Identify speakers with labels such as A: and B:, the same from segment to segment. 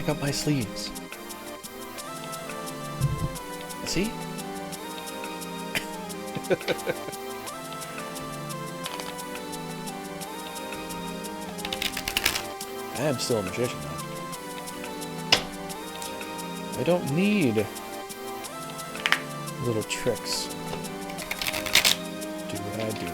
A: Check out my sleeves. See? I am still a magician now. I don't need little tricks. Do what I do.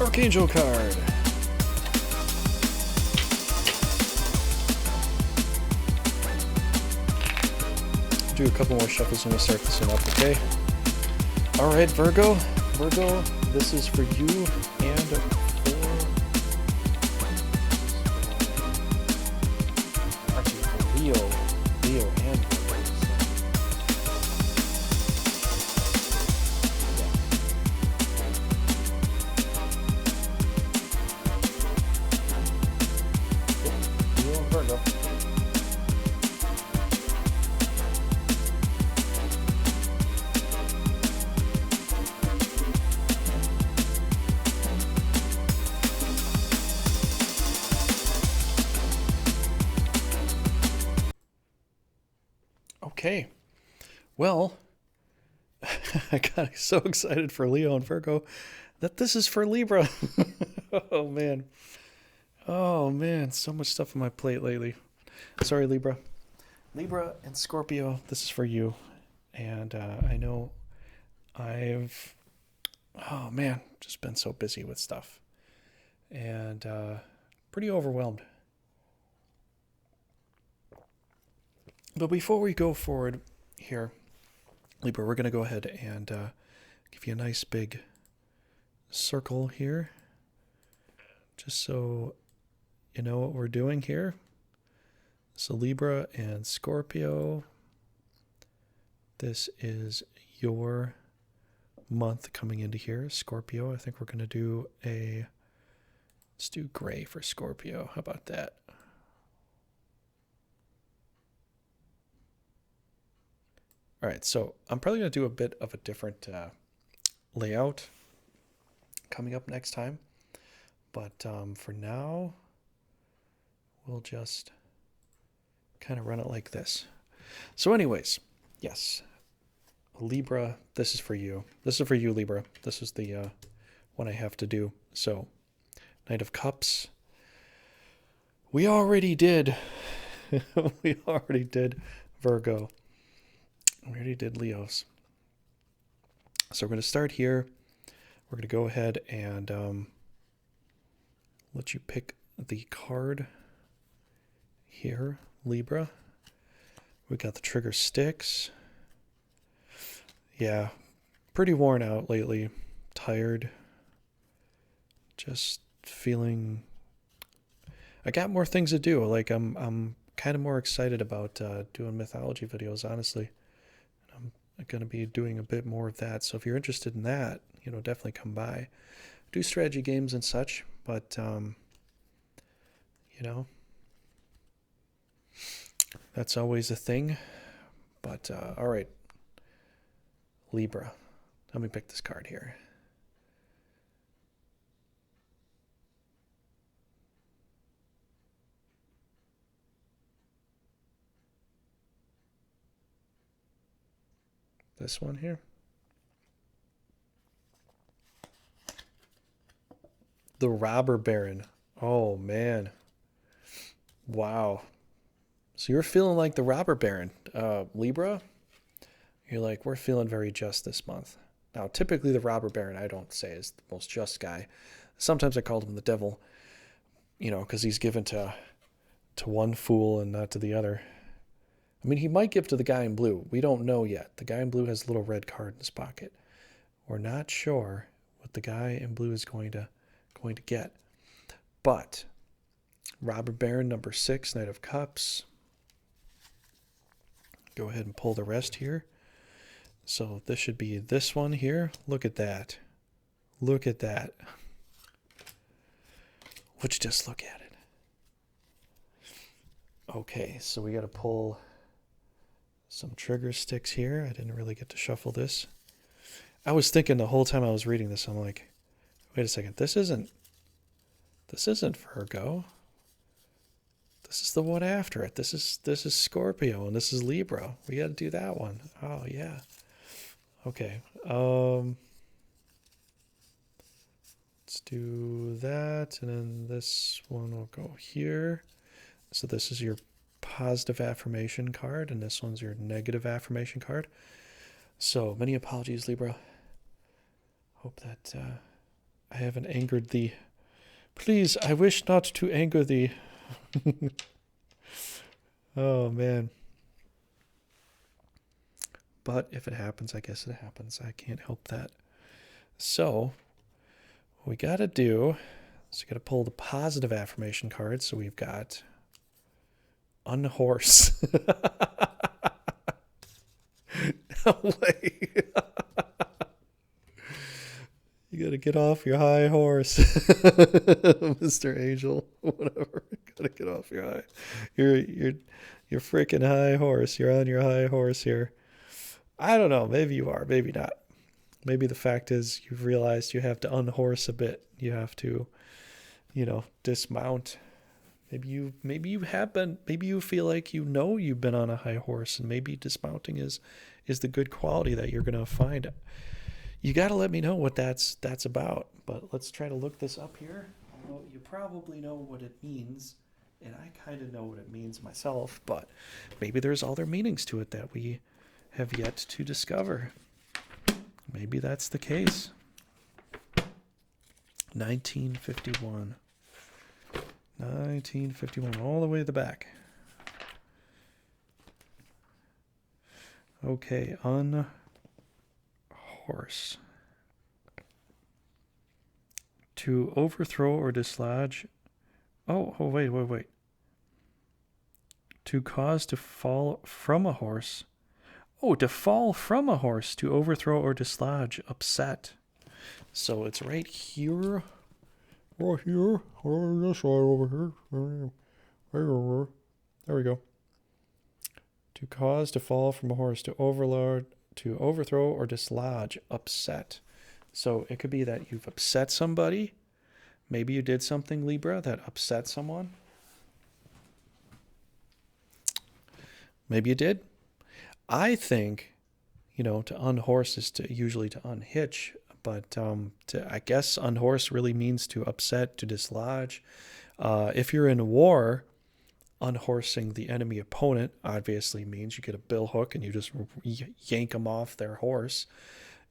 A: Archangel card. Do a couple more shuffles and we'll start this one up, okay? Alright, Virgo. Virgo, this is for you and for actually for Leo. Leo and Virgo. Okay, well, I got so excited for Leo and Virgo that this is for Libra. Oh man, so much stuff on my plate lately. Sorry, Libra. Libra and Scorpio, this is for you. And I know I've, oh man, just been so busy with stuff and pretty overwhelmed. But before we go forward here, Libra, we're going to go ahead and give you a nice big circle here, just so you know what we're doing here. So Libra and Scorpio, this is your month coming into here. Scorpio, I think we're going to do let's do gray for Scorpio. How about that? All right, so I'm probably going to do a bit of a different layout coming up next time. But for now, we'll just kind of run it like this. So anyways, yes, Libra, this is for you. This is for you, Libra. This is the one I have to do. So Knight of Cups. We already did. We already did Virgo. We already did Leos. So we're going to start here. We're going to go ahead and let you pick the card here, Libra. We got the trigger sticks. Yeah, pretty worn out lately. Tired. Just feeling... I got more things to do. Like I'm kind of more excited about doing mythology videos, honestly. I'm going to be doing a bit more of that. So if you're interested in that, you know, definitely come by. Do strategy games and such, but you know, that's always a thing. But all right, Libra, Let me pick this card here. This one here. The Robber Baron. Oh, man. Wow. So you're feeling like the Robber Baron. Libra, you're like, we're feeling very just this month. Now, typically the Robber Baron, I don't say is the most just guy. Sometimes I called him the devil, because he's given to one fool and not to the other. I mean, he might give to the guy in blue. We don't know yet. The guy in blue has a little red card in his pocket. We're not sure what the guy in blue is going to get. But Robber Baron, number 6, Knight of Cups. Go ahead and pull the rest here. So this should be this one here. Look at that. Look at that. Would you just look at it? Okay, so we got to pull some trigger sticks here. I didn't really get to shuffle this. I was thinking the whole time I was reading this, I'm like, wait a second, this isn't Virgo. This is the one after it. This is Scorpio, and this is Libra. We got to do that one. Oh yeah. Okay. Let's do that, and then this one will go here. So this is your positive affirmation card, and this one's your negative affirmation card. So many apologies, Libra. Hope that I haven't angered thee. Please, I wish not to anger thee. Oh, man. But if it happens, I guess it happens. I can't help that. So what we got to do is we got to pull the positive affirmation card. So we've got unhorse. No way. You got to get off your high horse, Mr. Angel. Whatever. Got to get off your high. You're freaking high horse. You're on your high horse here. I don't know. Maybe you are. Maybe not. Maybe the fact is you've realized you have to unhorse a bit. You have to, dismount. Maybe you have been. Maybe you feel like you've been on a high horse, and maybe dismounting is the good quality that you're gonna find. You got to let me know what that's about. But let's try to look this up here. Well, you probably know what it means, and I kind of know what it means myself. But maybe there's other meanings to it that we have yet to discover. Maybe that's the case. 1951. 1951, all the way to the back. Okay, unhorse. To overthrow or dislodge. Oh, wait. To cause to fall from a horse. Oh, to fall from a horse, to overthrow or dislodge, upset. So it's right here. Right here. Oh, this side over here. There we go. To cause to fall from a horse, to overthrow or dislodge, upset. So it could be that you've upset somebody. Maybe you did something, Libra, that upset someone. Maybe you did. I think, to unhorse is usually to unhitch, but I guess unhorse really means to upset, to dislodge. If you're in a war, unhorsing the enemy opponent obviously means you get a bill hook and you just yank them off their horse.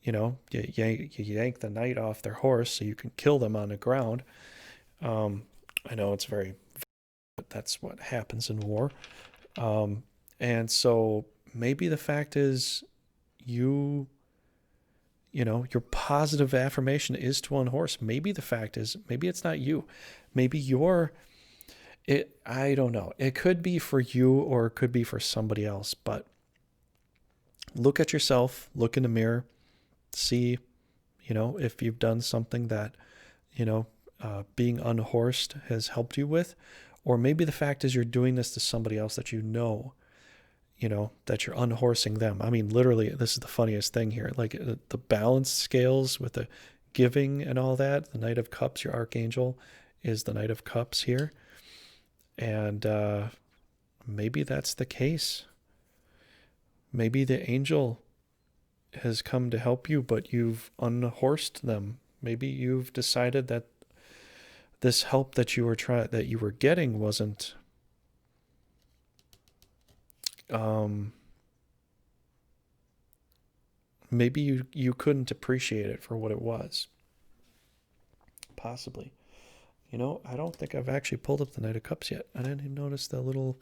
A: You yank the knight off their horse so you can kill them on the ground. I know it's but that's what happens in war. And so maybe the fact is your positive affirmation is to unhorse. Maybe the fact is, maybe it's not you. Maybe I don't know. It could be for you or it could be for somebody else, but look at yourself, look in the mirror, see, if you've done something that, being unhorsed has helped you with, or maybe the fact is you're doing this to somebody else that you know, that you're unhorsing them. I mean, literally, this is the funniest thing here. Like the balance scales with the giving and all that. The Knight of Cups, your archangel, is the Knight of Cups here. And maybe that's the case. Maybe the angel has come to help you, but you've unhorsed them. Maybe you've decided that this help that you were getting wasn't maybe you couldn't appreciate it for what it was. Possibly. You know, I don't think I've actually pulled up the Knight of Cups yet. I didn't even notice the little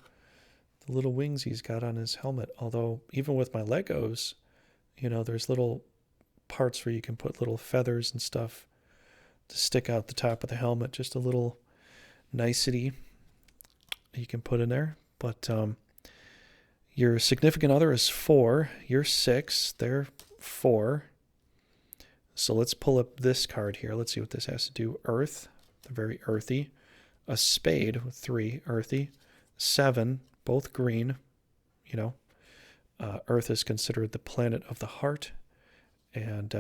A: wings he's got on his helmet. Although even with my Legos, you know, there's little parts where you can put little feathers and stuff to stick out the top of the helmet. Just a little nicety you can put in there. But your significant other is 4. You're 6. They're 4. So let's pull up this card here. Let's see what this has to do. Earth, they're very earthy. A spade, 3, earthy. 7, both green. You know, Earth is considered the planet of the heart. And,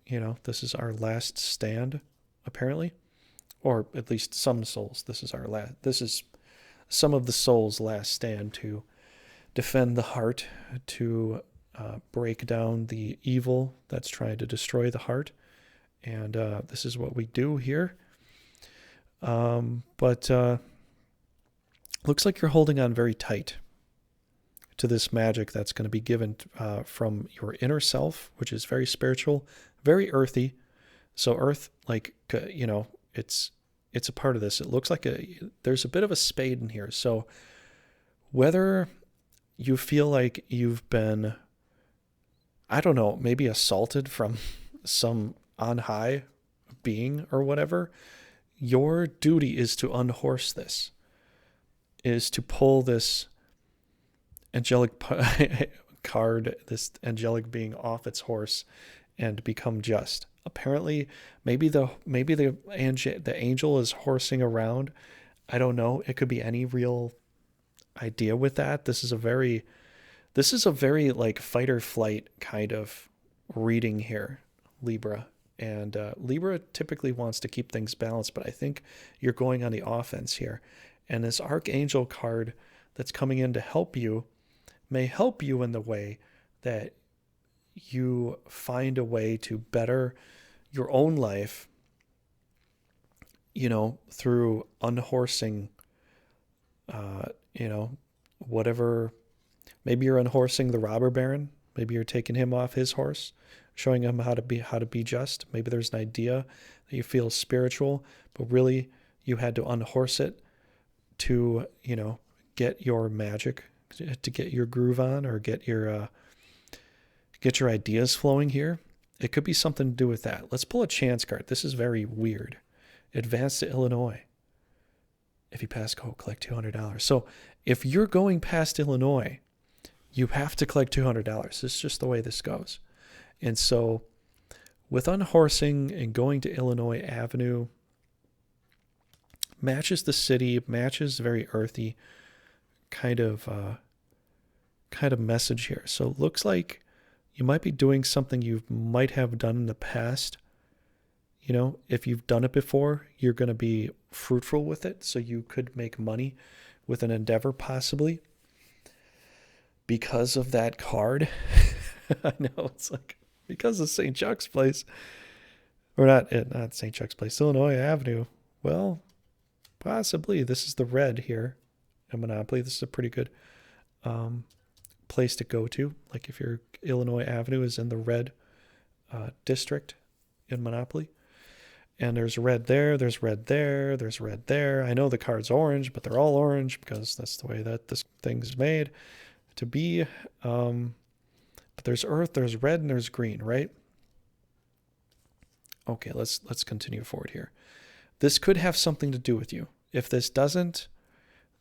A: you know, this is our last stand, apparently. Or at least some souls. This is some of the souls' last stand to defend the heart, to break down the evil that's trying to destroy the heart. And this is what we do here. But looks like you're holding on very tight to this magic that's going to be given from your inner self, which is very spiritual, very earthy. So earth, like, you know, it's a part of this. It looks like there's a bit of a spade in here. So whether you feel like you've been, I don't know, maybe assaulted from some on high being or whatever, your duty is to unhorse this, is to pull this angelic card, this angelic being off its horse and become just. Apparently, maybe the angel is horsing around. I don't know. It could be any real idea with that. This is a very like fight or flight kind of reading here, Libra. And Libra typically wants to keep things balanced, but I think you're going on the offense here. And this archangel card that's coming in to help you may help you in the way that you find a way to better your own life, you know, through unhorsing, you know, whatever. Maybe you're unhorsing the robber baron. Maybe you're taking him off his horse, showing him how to be just. Maybe there's an idea that you feel spiritual, but really you had to unhorse it to, you know, get your magic, to get your groove on, or get your ideas flowing here. It could be something to do with that. Let's pull a chance card. This is very weird. Advance to Illinois. If you pass go, collect $200. So if you're going past Illinois, you have to collect $200. This is just the way this goes. And so with unhorsing and going to Illinois Avenue, matches the city, matches very earthy kind of message here. So it looks like you might be doing something you might have done in the past. You know, if you've done it before, you're going to be fruitful with it. So you could make money with an endeavor possibly because of that card. I know, it's like because of St. Chuck's Place. Or not St. Chuck's Place, Illinois Avenue. Well, possibly. This is the red here in Monopoly. This is a pretty good place to go to. Like if your Illinois Avenue is in the red district in Monopoly. And there's red there, there's red there, there's red there. I know the card's orange, but they're all orange because that's the way that this thing's made to be. But there's earth, there's red, and there's green, right? Okay, let's continue forward here. This could have something to do with you. If this doesn't,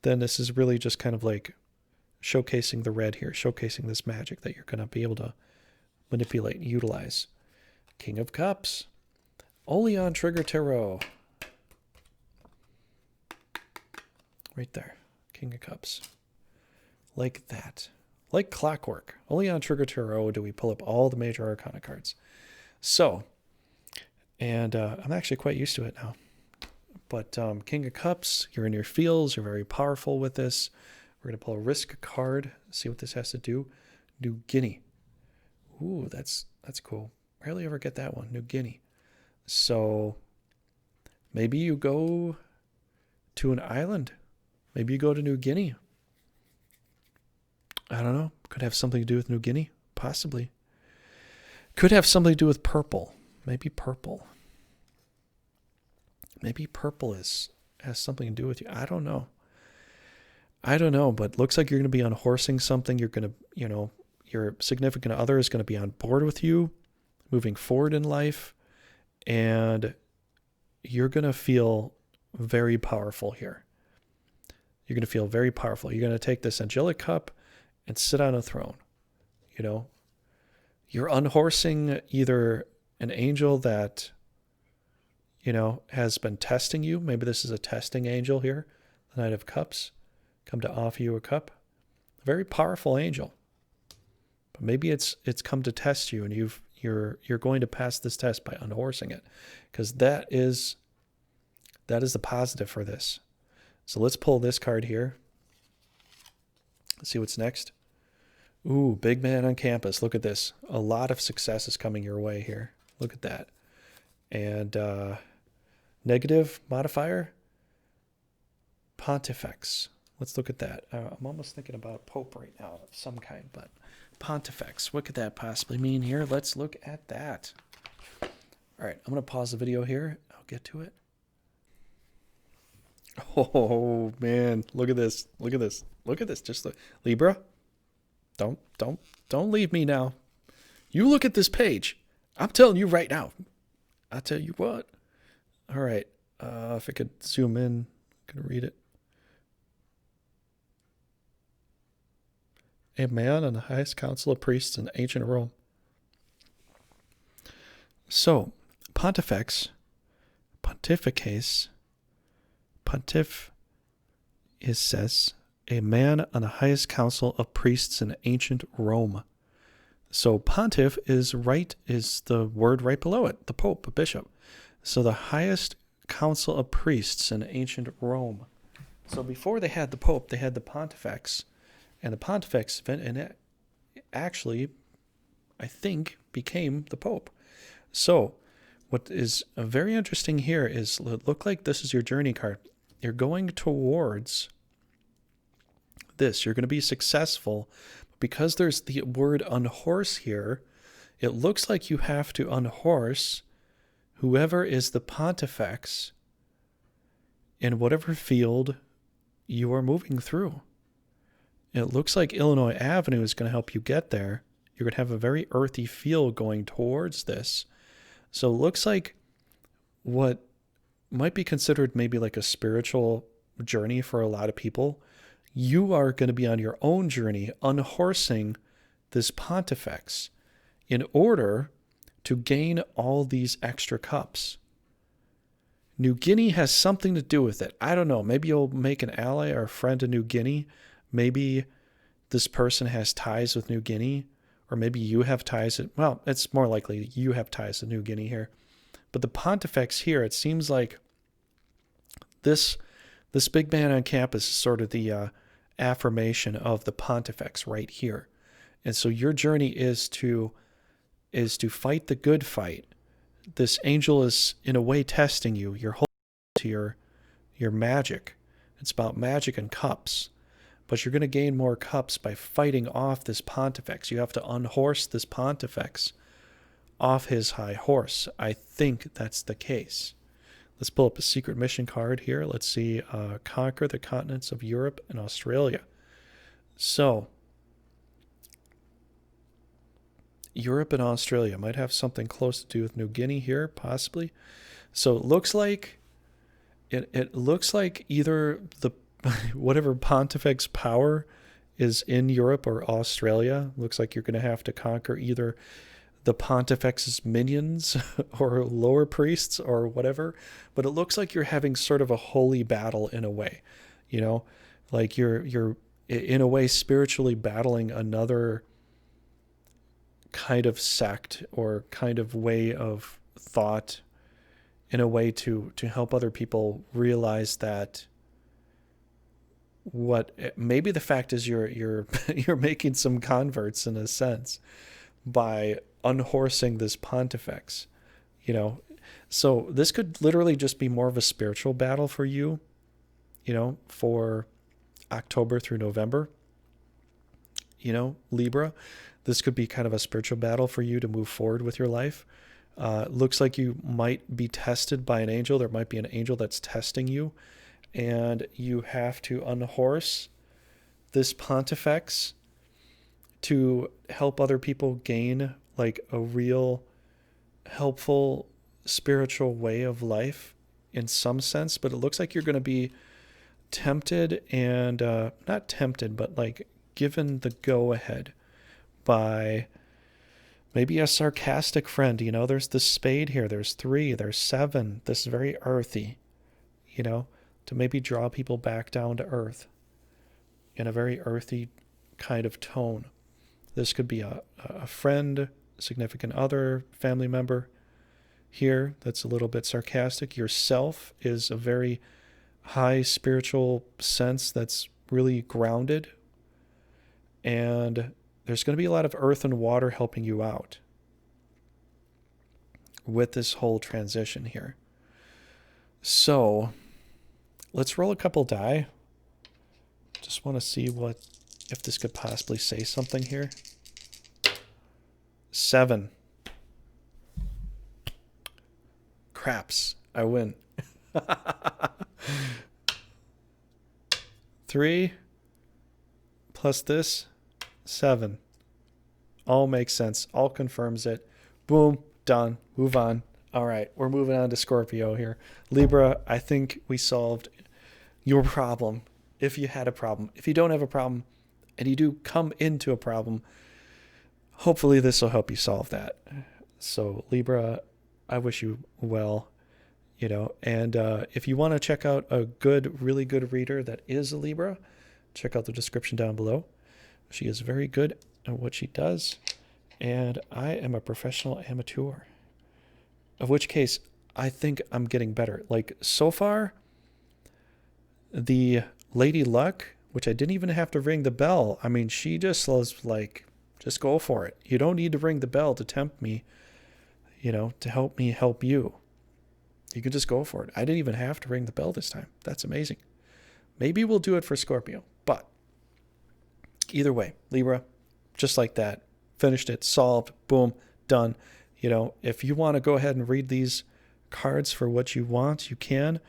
A: then this is really just kind of like showcasing the red here, showcasing this magic that you're going to be able to manipulate and utilize. King of Cups. Only on Trigger Tarot. Right there. King of Cups. Like that. like clockwork. Only on Trigger Tarot do we pull up all the major arcana cards. So, and I'm actually quite used to it now. But King of Cups, you're in your feels. You're very powerful with this. We're going to pull a risk card, see what this has to do. New Guinea. Ooh, that's cool. Rarely ever get that one, New Guinea. So maybe you go to an island. Maybe you go to New Guinea. I don't know. Could have something to do with New Guinea. Possibly. Could have something to do with purple. Maybe purple. Maybe purple has something to do with you. I don't know. But looks like you're going to be unhorsing something. You're going to, your significant other is going to be on board with you moving forward in life. And you're going to feel very powerful here. You're going to feel very powerful. You're going to take this angelic cup and sit on a throne. You're unhorsing either an angel that, has been testing you. Maybe this is a testing angel here, the Knight of Cups, come to offer you a cup. A very powerful angel. But maybe it's come to test you, and you're going to pass this test by unhorsing it, because that is the positive for this. So let's pull this card here. Let's see what's next. Ooh, big man on campus. Look at this. A lot of success is coming your way here. Look at that. And negative modifier, Pontifex. Let's look at that. I'm almost thinking about Pope right now of some kind, but Pontifex. What could that possibly mean here? Let's look at that. All right, I'm going to pause the video here. I'll get to it. Oh, man. Look at this. Look at this. Look at this. Just look. Libra, don't leave me now. You look at this page. I'm telling you right now. I'll tell you what. All right. If I could zoom in, I'm going to read it. A man on the highest council of priests in ancient Rome. So, Pontifex, Pontificates, Pontiff is says, a man on the highest council of priests in ancient Rome. So pontiff is the word right below it, the Pope, a bishop. So the highest council of priests in ancient Rome. So before they had the Pope, they had the Pontifex. And the Pontifex actually, I think, became the Pope. So what is very interesting here is, look like this is your journey card. You're going towards this. You're going to be successful. Because there's the word unhorse here, it looks like you have to unhorse whoever is the Pontifex in whatever field you are moving through. It looks like Illinois Avenue is going to help you get there. You're going to have a very earthy feel going towards this. So it looks like what might be considered maybe like a spiritual journey for a lot of people. You are going to be on your own journey, unhorsing this Pontifex in order to gain all these extra cups. New Guinea has something to do with it. I don't know. Maybe you'll make an ally or a friend of New Guinea. Maybe this person has ties with New Guinea, or maybe you have ties. Well, it's more likely you have ties to New Guinea here. But the Pontifex here, it seems like this big man on campus is sort of the affirmation of the Pontifex right here. And so your journey is to fight the good fight. This angel is in a way testing you. You're holding to your magic. It's about magic and cups. But you're going to gain more cups by fighting off this Pontifex. You have to unhorse this Pontifex off his high horse. I think that's the case. Let's pull up a secret mission card here. Let's see. Conquer the continents of Europe and Australia. So, Europe and Australia might have something close to do with New Guinea here, possibly. So it looks like either the whatever Pontifex power is in Europe or Australia. Looks like you're going to have to conquer either the Pontifex's minions or lower priests or whatever. But it looks like you're having sort of a holy battle in a way. Like you're in a way, spiritually battling another kind of sect or kind of way of thought, in a way to help other people realize that what maybe the fact is you're you're making some converts in a sense by unhorsing this pontifex, you know. So this could literally just be more of a spiritual battle for you, you know, for October through November, you know, Libra. This could be kind of a spiritual battle for you to move forward with your life. Looks like you might be tested by an angel. There might be an angel that's testing you, and you have to unhorse this pontifex to help other people gain like a real helpful spiritual way of life in some sense. But it looks like you're going to be tempted and not tempted, but like given the go ahead by maybe a sarcastic friend. You know, there's the spade here, there's 3, there's 7. This is very earthy, you know, to maybe draw people back down to earth in a very earthy kind of tone. This could be a friend, significant other, family member here that's a little bit sarcastic. Yourself is a very high spiritual sense that's really grounded. And there's going to be a lot of earth and water helping you out with this whole transition here. So let's roll a couple die. Just want to see if this could possibly say something here. 7. Craps. I win. 3 plus this, 7. All makes sense. All confirms it. Boom. Done. Move on. All right. We're moving on to Scorpio here. Libra, I think we solved your problem. If you had a problem. If you don't have a problem and you do come into a problem, hopefully this will help you solve that. So Libra, I wish you well, you know, and if you want to check out a good, really good reader that is a Libra, check out the description down below. She is very good at what she does, and I am a professional amateur, of which case I think I'm getting better. Like so far, the Lady Luck, which I didn't even have to ring the bell. I mean, she just was like, just go for it. You don't need to ring the bell to tempt me, you know, to help me help you. You can just go for it. I didn't even have to ring the bell this time. That's amazing. Maybe we'll do it for Scorpio, but either way, Libra, just like that, finished it, solved, boom, done. You know, if you want to go ahead and read these cards for what you want, you can.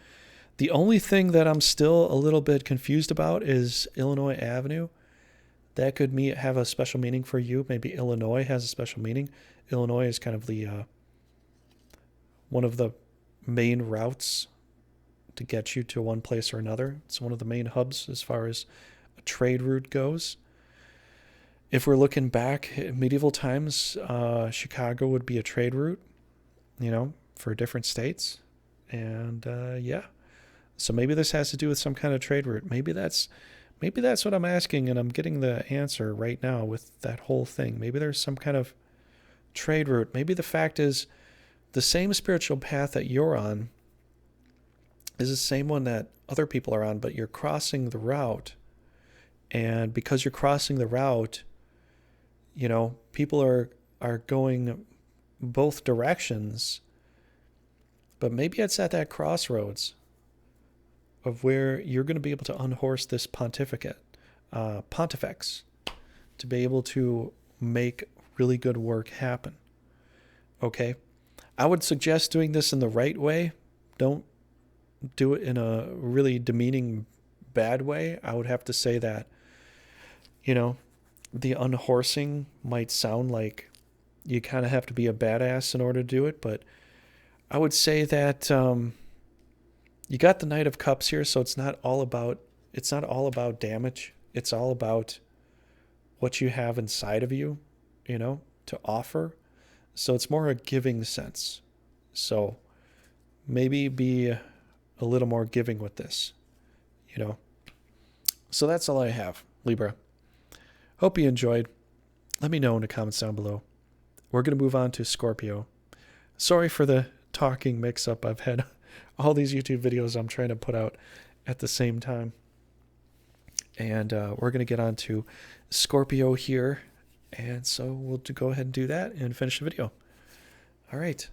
A: The only thing that I'm still a little bit confused about is Illinois Avenue. That could have a special meaning for you. Maybe Illinois has a special meaning. Illinois is kind of the one of the main routes to get you to one place or another. It's one of the main hubs as far as a trade route goes. If we're looking back at medieval times, Chicago would be a trade route, you know, for different states. And yeah, so maybe this has to do with some kind of trade route. Maybe that's what I'm asking, and I'm getting the answer right now with that whole thing. Maybe there's some kind of trade route. Maybe the fact is the same spiritual path that you're on is the same one that other people are on, but you're crossing the route. And because you're crossing the route, you know, people are going both directions, but maybe it's at that crossroads of where you're going to be able to unhorse this pontifex, to be able to make really good work happen. Okay? I would suggest doing this in the right way. Don't do it in a really demeaning, bad way. I would have to say that, you know, the unhorsing might sound like you kind of have to be a badass in order to do it, but I would say that you got the Knight of Cups here, so it's not all about damage. It's all about what you have inside of you, you know, to offer. So it's more a giving sense. So maybe be a little more giving with this, you know. So that's all I have. Libra. Hope you enjoyed. Let me know in the comments down below. We're going to move on to Scorpio. Sorry for the talking mix-up. I've had all these YouTube videos I'm trying to put out at the same time. And we're going to get on to Scorpio here. And so we'll go ahead and do that and finish the video. All right.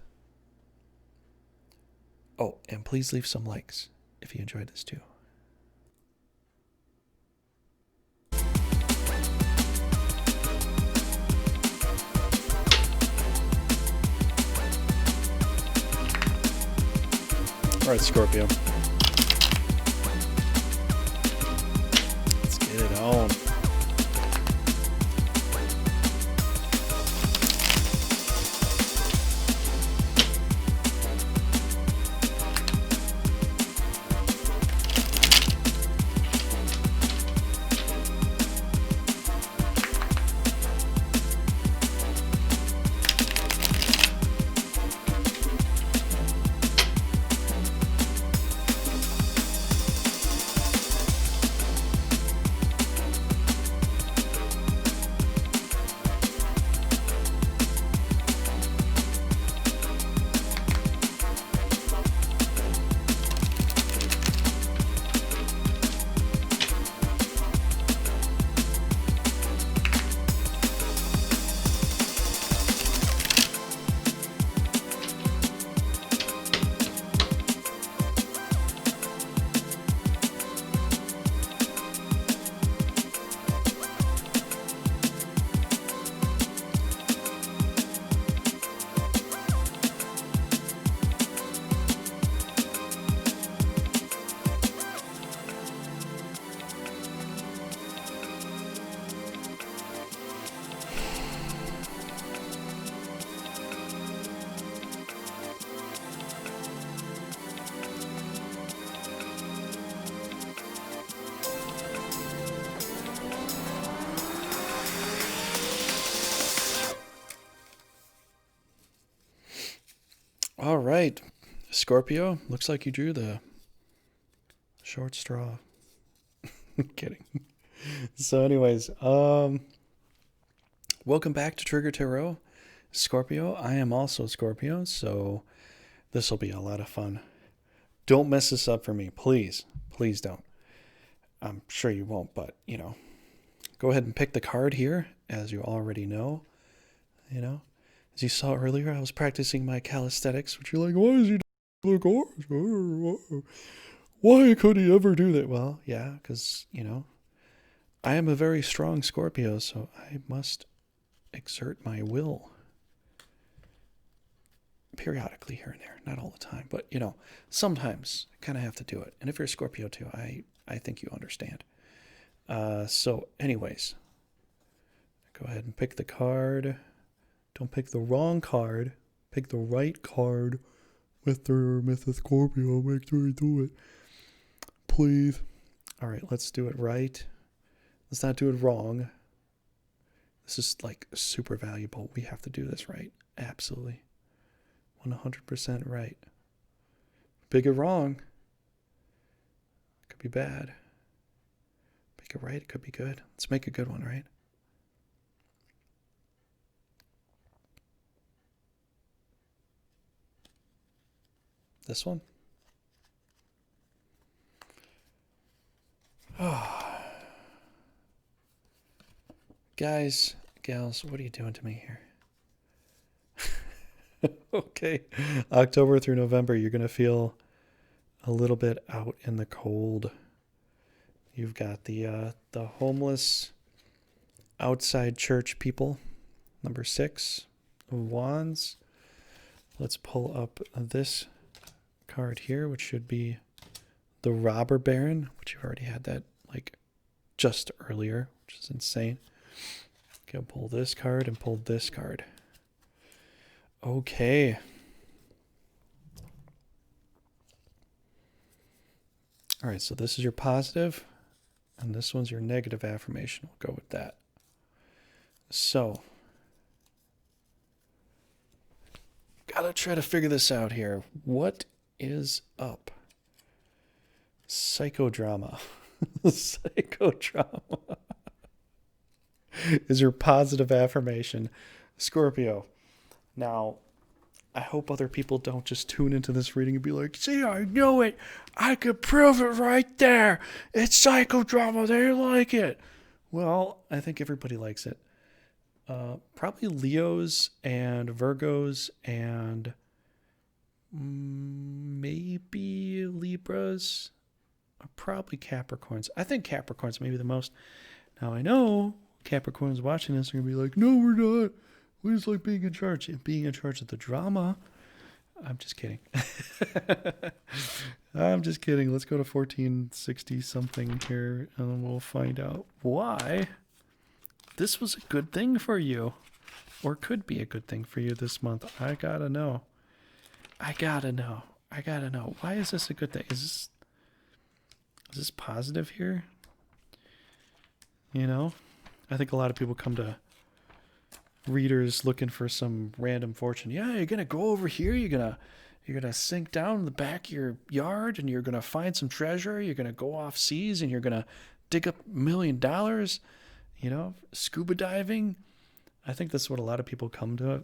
A: Oh, and please leave some likes if you enjoyed this too. All right, Scorpio. Let's get it on. All right, Scorpio, looks like you drew the short straw. Kidding. So anyways, welcome back to Trigger Tarot, Scorpio. I am also Scorpio, so this will be a lot of fun. Don't mess this up for me, please. Please don't. I'm sure you won't, but, you know, go ahead and pick the card here, as you already know, you know. As you saw earlier, I was practicing my calisthenics, which you're like, why is he doing the cards? Why could he ever do that? Well, yeah, because, you know, I am a very strong Scorpio, so I must exert my will periodically here and there. Not all the time, but, you know, sometimes I kind of have to do it. And if you're a Scorpio too, I think you understand. So anyways, go ahead and pick the card. Don't pick the wrong card. Pick the right card. Mr. and Mrs. Scorpio, make sure you do it. Please. All right, let's do it right. Let's not do it wrong. This is like super valuable. We have to do this right. Absolutely. 100% right. Pick it wrong. It could be bad. Pick it right. It could be good. Let's make a good one, right? This one? Oh. Guys, gals, what are you doing to me here? Okay. October through November, you're going to feel a little bit out in the cold. You've got the homeless outside church people, number 6 of Wands. Let's pull up this card here, which should be the Robber Baron, which you've already had that like just earlier, which is insane. Okay, pull this card and pull this card. Okay. All right, so this is your positive, and this one's your negative affirmation. We'll go with that. So, gotta try to figure this out here. What is up? Psychodrama. Psychodrama. is your positive affirmation, Scorpio. Now, I hope other people don't just tune into this reading and be like, see, I knew it. I could prove it right there. It's psychodrama. They like it. Well, I think everybody likes it. Probably Leos and Virgos and maybe Libras. Probably Capricorns. I think Capricorns maybe the most. Now, I know Capricorns watching this are going to be like, no, we're not. We just like being in charge. Being in charge of the drama. I'm just kidding. I'm just kidding. Let's go to 1460 something here and we'll find out why this was a good thing for you. Or could be a good thing for you this month. I gotta know. I gotta know. Why is this a good thing? Is this positive here? You know? I think a lot of people come to readers looking for some random fortune. Yeah, you're gonna go over here, you're gonna sink down in the back of your yard and you're gonna find some treasure, you're gonna go off seas and you're gonna dig up $1 million, you know, scuba diving. I think that's what a lot of people come to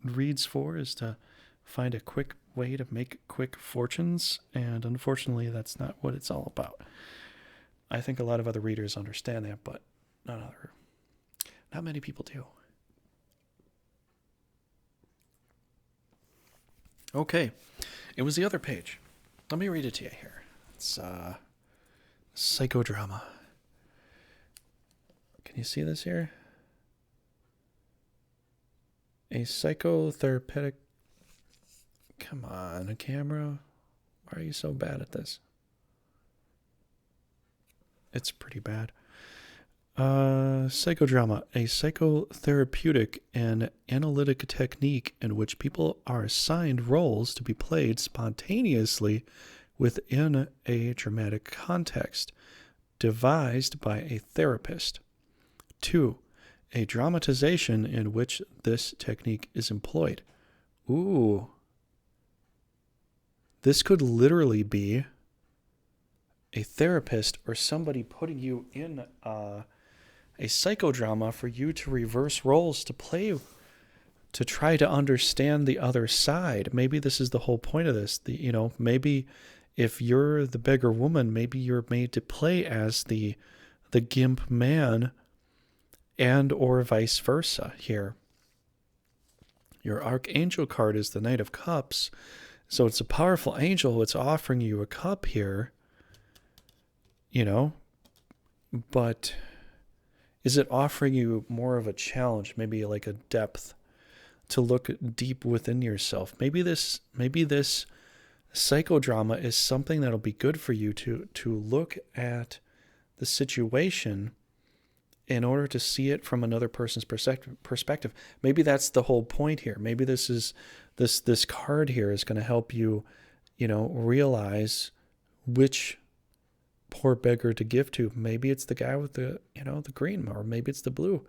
A: reads for, is to find a quick way to make quick fortunes, and unfortunately that's not what it's all about. I think a lot of other readers understand that, but not many people do. Okay, it was the other page. Let me read it to you here. It's Psychodrama. Can you see this here? A psychotherapeutic... Come on, a camera. Why are you so bad at this? It's pretty bad. Psychodrama, a psychotherapeutic and analytic technique in which people are assigned roles to be played spontaneously within a dramatic context, devised by a therapist. 2. A dramatization in which this technique is employed. Ooh. This could literally be a therapist or somebody putting you in a psychodrama for you to reverse roles to play, to try to understand the other side. Maybe this is the whole point of this. Maybe if you're the beggar woman, maybe you're made to play as the gimp man, and or vice versa here. Your archangel card is the Knight of Cups, so it's a powerful angel. It's offering you a cup here, but is it offering you more of a challenge, maybe like a depth to look deep within yourself? Maybe this psychodrama is something that'll be good for you to look at the situation in order to see it from another person's perspective. Maybe that's the whole point here. Maybe this card here is going to help you, realize which poor beggar to give to. Maybe it's the guy with the green, or maybe it's the blue.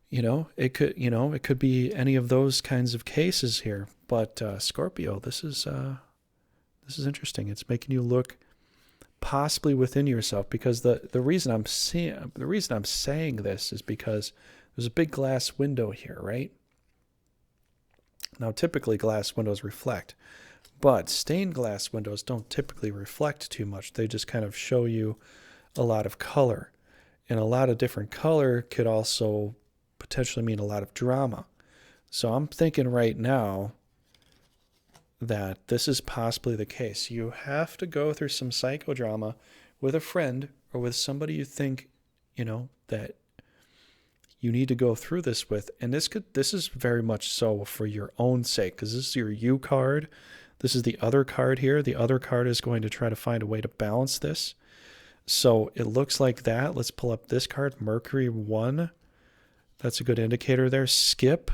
A: It could be any of those kinds of cases here. But Scorpio, this is interesting. It's making you look possibly within yourself, because the reason I'm saying this is because there's a big glass window here, right? Now, typically glass windows reflect, but stained glass windows don't typically reflect too much. They just kind of show you a lot of color, and a lot of different color could also potentially mean a lot of drama. So I'm thinking right now that this is possibly the case. You have to go through some psychodrama with a friend or with somebody you think, that you need to go through this with. And this is very much so for your own sake, because this is your you card. This is the other card here. The other card is going to try to find a way to balance this. So it looks like that. Let's pull up this card, Mercury 1. That's a good indicator there. Skip.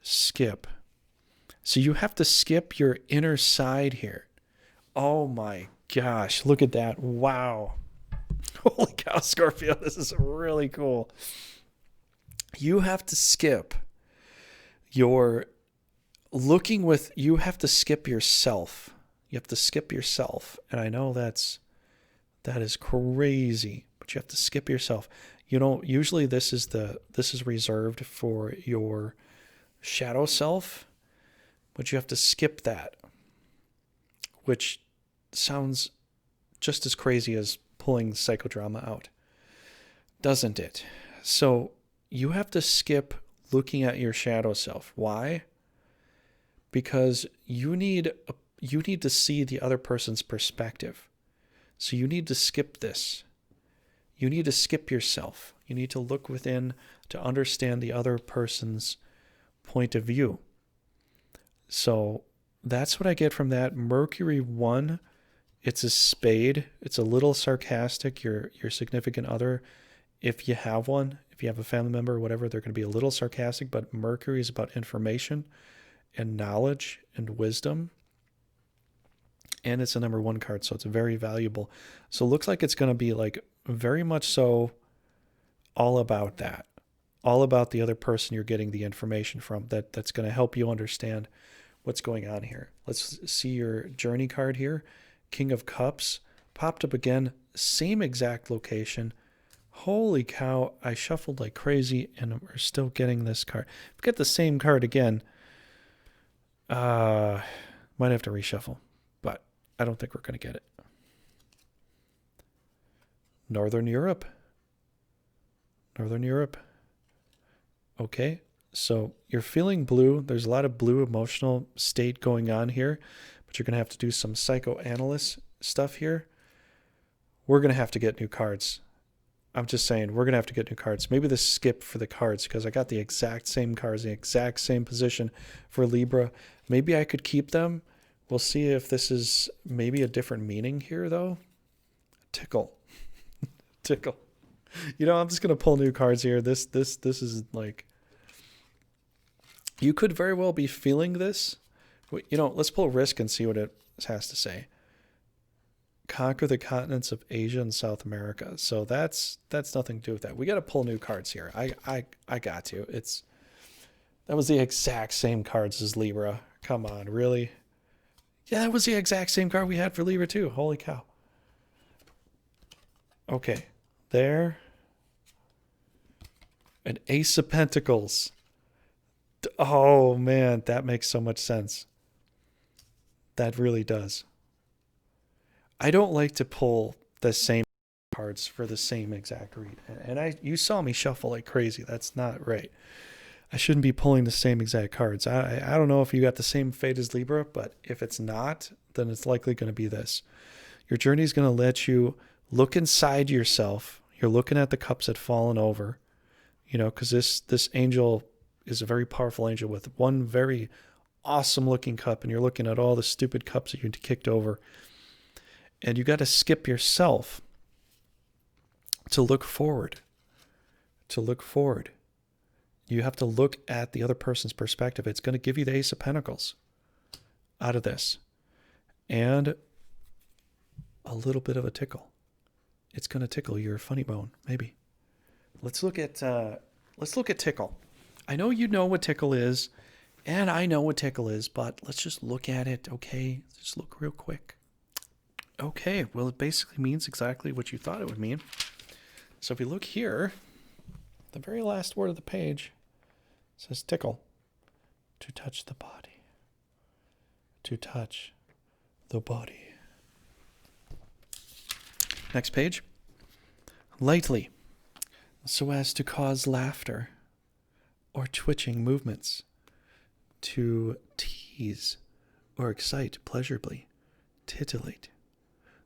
A: So you have to skip your inner side here. Oh my gosh, look at that. Wow. Holy cow, Scorpio, this is really cool. You have to skip you have to skip yourself. You have to skip yourself. And I know that is crazy, but you have to skip yourself. Usually this is reserved for your shadow self, but you have to skip that, which sounds just as crazy as pulling psychodrama out, doesn't it? So you have to skip looking at your shadow self. Why? Because you need to see the other person's perspective. So you need to skip this. You need to skip yourself. You need to look within to understand the other person's point of view. So that's what I get from that. Mercury 1, it's a spade. It's a little sarcastic. Your significant other, if you have one, if you have a family member or whatever, they're going to be a little sarcastic, but Mercury is about information and knowledge and wisdom. And it's a number 1 card, so it's very valuable. So it looks like it's going to be like very much so all about that. All about the other person you're getting the information from that's going to help you understand what's going on here. Let's see your journey card here. King of Cups popped up again, same exact location. Holy cow, I shuffled like crazy and we're still getting this card. If we get the same card again, might have to reshuffle, but I don't think we're going to get it. Northern Europe. Okay, so you're feeling blue. There's a lot of blue emotional state going on here, but you're going to have to do some psychoanalyst stuff here. We're going to have to get new cards. I'm just saying, we're going to have to get new cards. Maybe the skip for the cards, because I got the exact same cards, the exact same position for Libra. Maybe I could keep them. We'll see if this is maybe a different meaning here, though. Tickle. Tickle. I'm just going to pull new cards here. This is like, you could very well be feeling this. Let's pull Risk and see what it has to say. Conquer the continents of Asia and South America. So that's nothing to do with that. We got to pull new cards here. I got to. That was the exact same cards as Libra. Come on, really? Yeah, that was the exact same card we had for Libra too. Holy cow. Okay. There. An Ace of Pentacles. Oh, man, that makes so much sense. That really does. I don't like to pull the same cards for the same exact read. And you saw me shuffle like crazy. That's not right. I shouldn't be pulling the same exact cards. I don't know if you got the same fate as Libra, but if it's not, then it's likely going to be this. Your journey is going to let you look inside yourself. You're looking at the cups that fallen over, because this angel is a very powerful angel with one very awesome looking cup, and you're looking at all the stupid cups that you kicked over. And you got to skip yourself to look forward. You have to look at the other person's perspective. It's going to give you the Ace of Pentacles out of this. And a little bit of a tickle. It's going to tickle your funny bone, maybe. Let's look at tickle. I know you know what tickle is, and I know what tickle is, but let's just look at it, okay? Just look real quick. Okay, well, it basically means exactly what you thought it would mean. So if you look here, the very last word of the page says tickle. To touch the body. To touch the body. Next page. Lightly, so as to cause laughter or twitching movements. To tease or excite pleasurably. Titillate.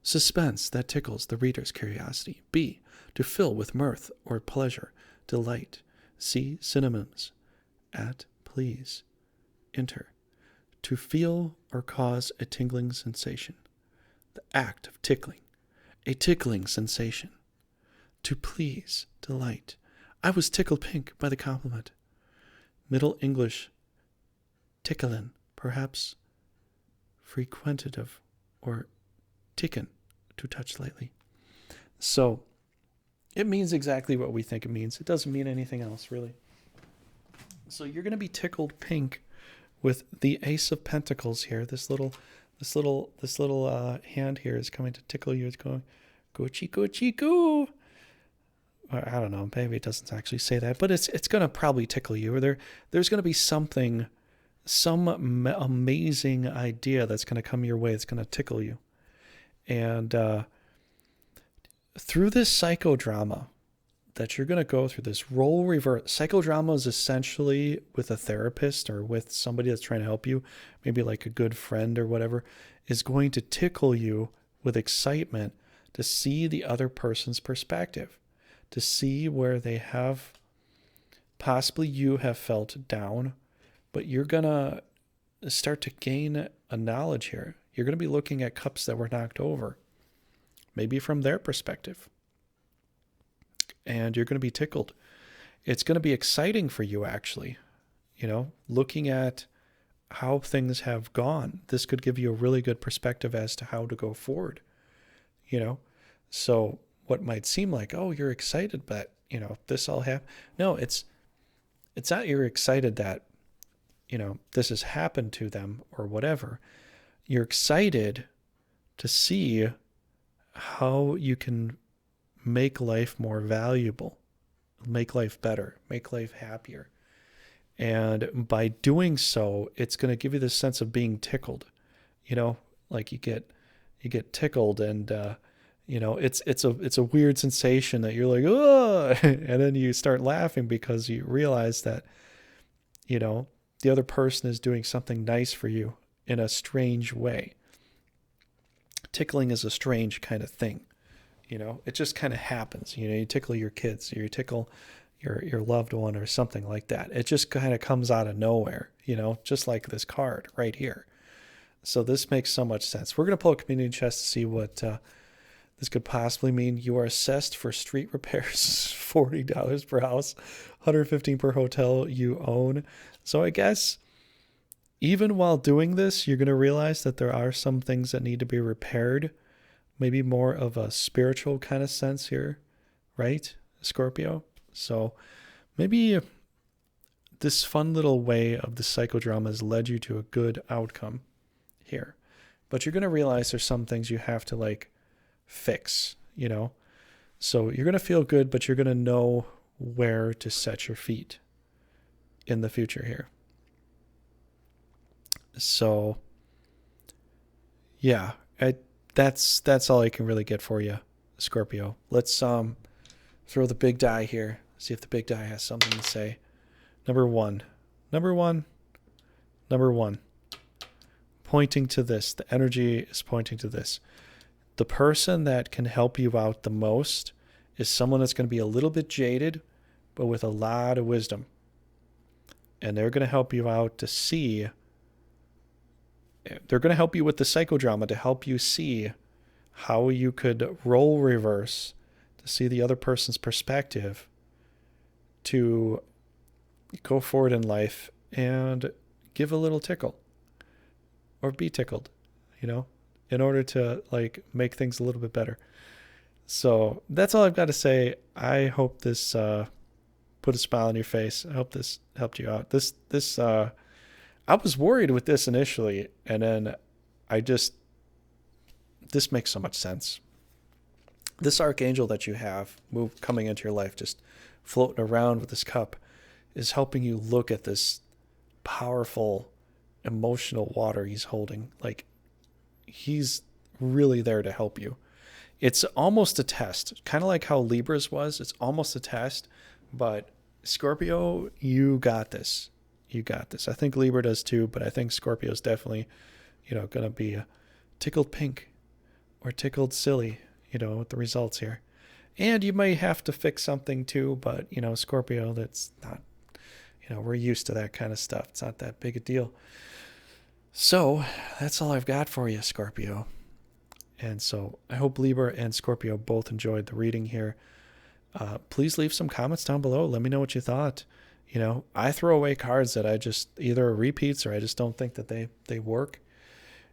A: Suspense that tickles the reader's curiosity. B. To fill with mirth or pleasure, delight. See synonyms at please. Enter. To feel or cause a tingling sensation. The act of tickling. A tickling sensation. To please, delight. I was tickled pink by the compliment. Middle English. Ticklin, perhaps frequentative or ticken, to touch lightly. So it means exactly what we think it means. It doesn't mean anything else, really. So you're going to be tickled pink with the Ace of Pentacles here. This little hand here is coming to tickle you. It's going, goochie, goochie, goo. I don't know, maybe it doesn't actually say that, but it's going to probably tickle you, or there's going to be something, some amazing idea that's going to come your way. It's going to tickle you. And through this psychodrama that you're going to go through, this role reverse, psychodrama is essentially with a therapist or with somebody that's trying to help you, maybe like a good friend or whatever, is going to tickle you with excitement to see the other person's perspective, to see where they have, possibly you have felt down, but you're going to start to gain a knowledge here. You're going to be looking at cups that were knocked over, maybe from their perspective. And you're going to be tickled. It's going to be exciting for you, actually. Looking at how things have gone. This could give you a really good perspective as to how to go forward. So what might seem like, oh, you're excited, but, this all happened. No, it's not you're excited that, this has happened to them or whatever. You're excited to see how you can make life more valuable, make life better, make life happier. And by doing so, it's going to give you this sense of being tickled, like you get tickled, and it's a weird sensation that you're like, oh, and then you start laughing because you realize that, the other person is doing something nice for you in a strange way. Tickling is a strange kind of thing. It just kind of happens. You tickle your kids, or you tickle your loved one or something like that. It just kind of comes out of nowhere, just like this card right here. So this makes so much sense. We're going to pull a community chest to see what this could possibly mean. You are assessed for street repairs, $40 per house, $115 per hotel you own. So I guess even while doing this, you're going to realize that there are some things that need to be repaired. Maybe more of a spiritual kind of sense here, right, Scorpio? So maybe this fun little way of the psychodrama has led you to a good outcome here. But you're going to realize there's some things you have to fix, So you're going to feel good, but you're going to know where to set your feet in the future here. So yeah, that's all I can really get for you, Scorpio. Let's throw the big die here. See if the big die has something to say. Number one. Pointing to this. The energy is pointing to this. The person that can help you out the most is someone that's going to be a little bit jaded, but with a lot of wisdom. And they're going to help you out to see. They're going to help you with the psychodrama to help you see how you could role reverse to see the other person's perspective to go forward in life and give a little tickle or be tickled, in order to make things a little bit better. So that's all I've got to say. I hope this put a smile on your face. I hope this helped you out. I was worried with this initially, and then this makes so much sense. This archangel that you have coming into your life, just floating around with this cup, is helping you look at this powerful emotional water he's holding. He's really there to help you. It's almost a test, kind of like how Libra's was. It's almost a test, but Scorpio, you got this. You got this. I think Libra does too, but I think Scorpio is definitely, going to be a tickled pink or tickled silly, with the results here. And you may have to fix something too, but, Scorpio, that's not, we're used to that kind of stuff. It's not that big a deal. So that's all I've got for you, Scorpio. And so I hope Libra and Scorpio both enjoyed the reading here. Please leave some comments down below. Let me know what you thought. I throw away cards that I just either are repeats or I just don't think that they work.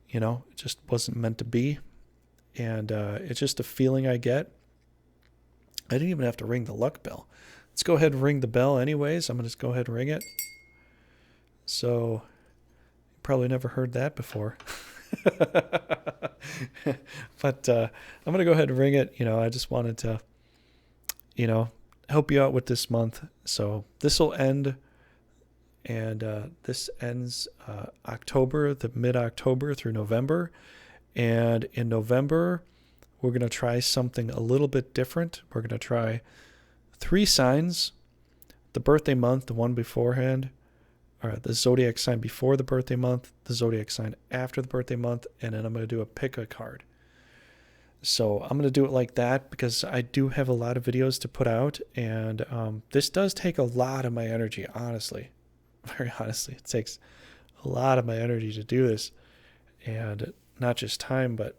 A: It just wasn't meant to be. And it's just a feeling I get. I didn't even have to ring the luck bell. Let's go ahead and ring the bell anyways. I'm going to just go ahead and ring it. So, you probably never heard that before. But I'm going to go ahead and ring it. I just wanted to, help you out with this month. So this will end, and this ends October, the mid-October through November. And in November, we're going to try something a little bit different. We're going to try 3 signs, the birthday month, the one beforehand, or the zodiac sign before the birthday month, the zodiac sign after the birthday month, and then I'm going to do a pick a card. So I'm going to do it like that because I do have a lot of videos to put out, and this does take a lot of my energy, honestly. Very honestly, it takes a lot of my energy to do this, and not just time, but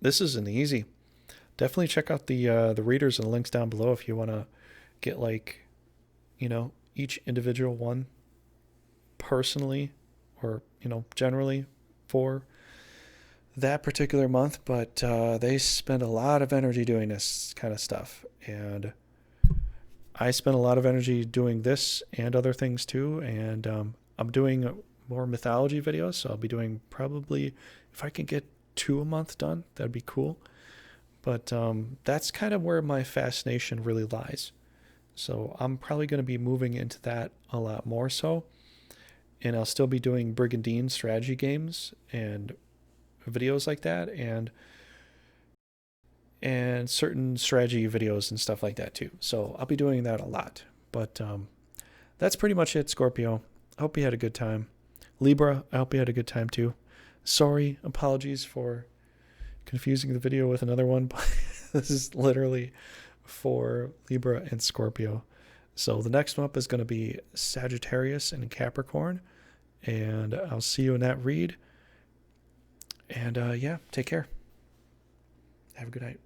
A: this isn't easy. Definitely check out the readers and links down below if you want to get, like, you know, each individual one personally, or, you know, generally for that particular month. But they spend a lot of energy doing this kind of stuff, and I spend a lot of energy doing this and other things too. And I'm doing more mythology videos, so I'll be doing, probably, if I can get 2 a month done, that'd be cool. But that's kind of where my fascination really lies. So I'm probably going to be moving into that a lot more so. And I'll still be doing Brigandine strategy games and videos like that, and certain strategy videos and stuff like that too. So I'll be doing that a lot. But that's pretty much it, Scorpio. I hope you had a good time. Libra, I hope you had a good time too. Sorry, apologies for confusing the video with another one, but this is literally for Libra and Scorpio. So the next one up is going to be Sagittarius and Capricorn, and I'll see you in that read. And yeah, take care. Have a good night.